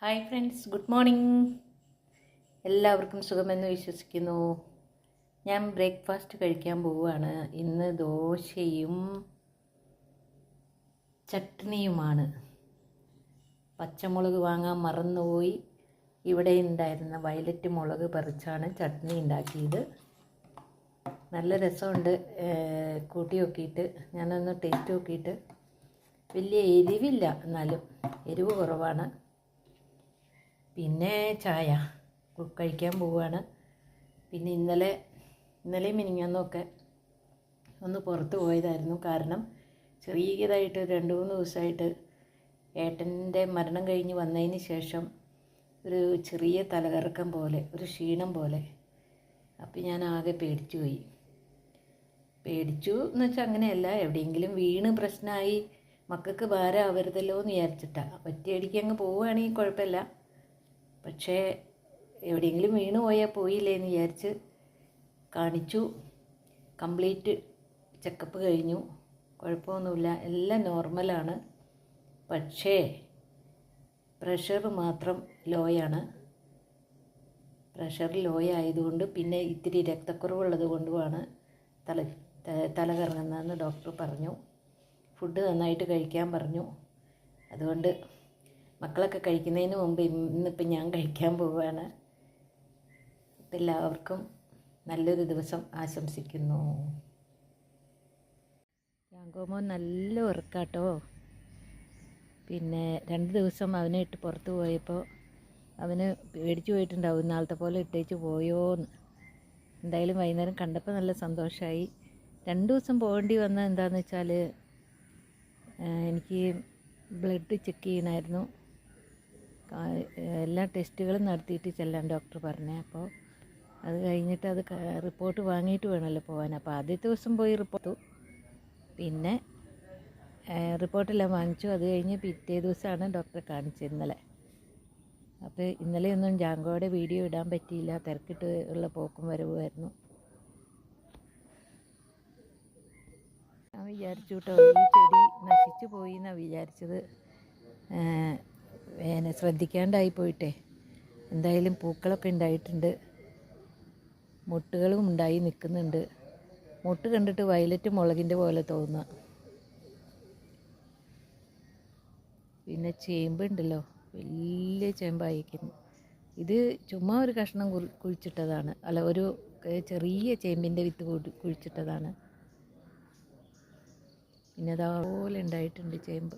Hi friends, good morning. എല്ലാവർക്കും സുഖമെന്ന് വിശ്വസിക്കുന്നു. ഞാൻ ബ്രേക്ക്ഫാസ്റ്റ് കഴിക്കാൻ പോവുകയാണ്. ഇന്ന് ദോശയും ചട്നിയുമാണ്. പച്ചമുളക് വാങ്ങാൻ മറന്നുപോയി. ഇവിടെ ഉണ്ടായിരുന്ന വയലറ്റ് മുളക് പറിച്ചാണ് ചട്നി ഉണ്ടാക്കിയത്. നല്ല രസമുണ്ട്. കൂട്ടി നോക്കിയിട്ട് ഞാനൊന്ന് ടേസ്റ്റ് നോക്കിയിട്ട് വലിയ എരിവില്ല, എന്നാലും എരിവ് കുറവാണ്. പിന്നെ ചായ കഴിക്കാൻ പോവുകയാണ്. പിന്നെ ഇന്നലെയും മിനിഞ്ഞാന്നൊക്കെ ഒന്ന് പുറത്ത് പോയതായിരുന്നു. കാരണം ചെറിയതായിട്ട് 2-3 ദിവസമായിട്ട് ഏട്ടൻ്റെ മരണം കഴിഞ്ഞ് വന്നതിന് ശേഷം ഒരു ചെറിയ തലകറക്കം പോലെ, ഒരു ക്ഷീണം പോലെ. അപ്പം ഞാൻ ആകെ പേടിച്ചു എന്ന് വെച്ചാൽ അങ്ങനെയല്ല, എവിടെയെങ്കിലും വീണ് പ്രശ്നമായി മക്കൾക്ക് ഭാരം ആവരുതല്ലോ എന്ന് വിചാരിച്ചിട്ടാണ്. ഒറ്റയടിക്ക് അങ്ങ് പോവുകയാണെങ്കിൽ കുഴപ്പമില്ല. പക്ഷേ എവിടെയെങ്കിലും വീണ് പോയാൽ പോയില്ലേ എന്ന് വിചാരിച്ച് കാണിച്ചു. കംപ്ലീറ്റ് ചെക്കപ്പ് കഴിഞ്ഞു. കുഴപ്പമൊന്നുമില്ല, എല്ലാം നോർമലാണ്. പക്ഷേ പ്രഷർ മാത്രം ലോയാണ്. പ്രഷർ ലോ ആയതുകൊണ്ട്, പിന്നെ ഇത്തിരി രക്തക്കുറവുള്ളത് കൊണ്ടുമാണ് തല കറങ്ങുന്നതെന്ന് ഡോക്ടർ പറഞ്ഞു. ഫുഡ് നന്നായിട്ട് കഴിക്കാൻ പറഞ്ഞു. അതുകൊണ്ട് മക്കളൊക്കെ കഴിക്കുന്നതിന് മുമ്പ് ഇന്നിപ്പം ഞാൻ കഴിക്കാൻ പോവുകയാണ്. അപ്പം എല്ലാവർക്കും നല്ലൊരു ദിവസം ആശംസിക്കുന്നു. യാങ്കോമോൻ നല്ല ഉറക്കാട്ടോ. പിന്നെ 2 ദിവസം അവനെ ഇട്ട് പുറത്ത് പോയപ്പോൾ അവന് പേടിച്ചു പോയിട്ടുണ്ടാവും, ഇന്നാളത്തെ പോലെ ഇട്ടേച്ച് പോയോന്ന്. എന്തായാലും വൈകുന്നേരം കണ്ടപ്പോൾ നല്ല സന്തോഷമായി. 2 ദിവസം പോകേണ്ടി വന്നത് എന്താണെന്ന് വെച്ചാൽ, എനിക്ക് ബ്ലഡ് ചെക്ക് ചെയ്യണമായിരുന്നു. എല്ലാ ടെസ്റ്റുകളും നടത്തിയിട്ട് ചെല്ലാൻ ഡോക്ടർ പറഞ്ഞേ. അപ്പോൾ അത് കഴിഞ്ഞിട്ട് അത് റിപ്പോർട്ട് വാങ്ങിയിട്ട് വേണമല്ലോ പോകാൻ. അപ്പോൾ ആദ്യത്തെ ദിവസം പോയി റിപ്പോർട്ട്, പിന്നെ റിപ്പോർട്ടെല്ലാം വാങ്ങിച്ചു. അത് കഴിഞ്ഞ് പിറ്റേ ദിവസമാണ് ഡോക്ടറെ കാണിച്ചത്, ഇന്നലെ. അപ്പോൾ ഇന്നലെയൊന്നും ജാങ്കോയുടെ വീഡിയോ ഇടാൻ പറ്റിയില്ല, തിരക്കിട്ട് ഉള്ള പോക്കും വരവുമായിരുന്നു. ഞാൻ വിചാരിച്ചു കേട്ടോ, ഈ ചെടി നശിച്ചു പോയി എന്നാണ് വിചാരിച്ചത്. ശ്രദ്ധിക്കാണ്ടായി പോയിട്ടേ. എന്തായാലും പൂക്കളൊക്കെ ഉണ്ടായിട്ടുണ്ട്, മുട്ടുകളും ഉണ്ടായി നിൽക്കുന്നുണ്ട്. മുട്ട് കണ്ടിട്ട് വയലറ്റ് മുളകിൻ്റെ പോലെ തോന്നുക. പിന്നെ ചേമ്പുണ്ടല്ലോ, വലിയ ചേമ്പായിരിക്കുന്നു. ഇത് ചുമ്മാ ഒരു കഷ്ണം കുഴിച്ചിട്ടതാണ്, അല്ല, ഒരു ചെറിയ ചേമ്പിൻ്റെ വിത്ത് കുഴിച്ചിട്ടതാണ്. പിന്നെ അതുപോലെ ഉണ്ടായിട്ടുണ്ട് ചേമ്പ്.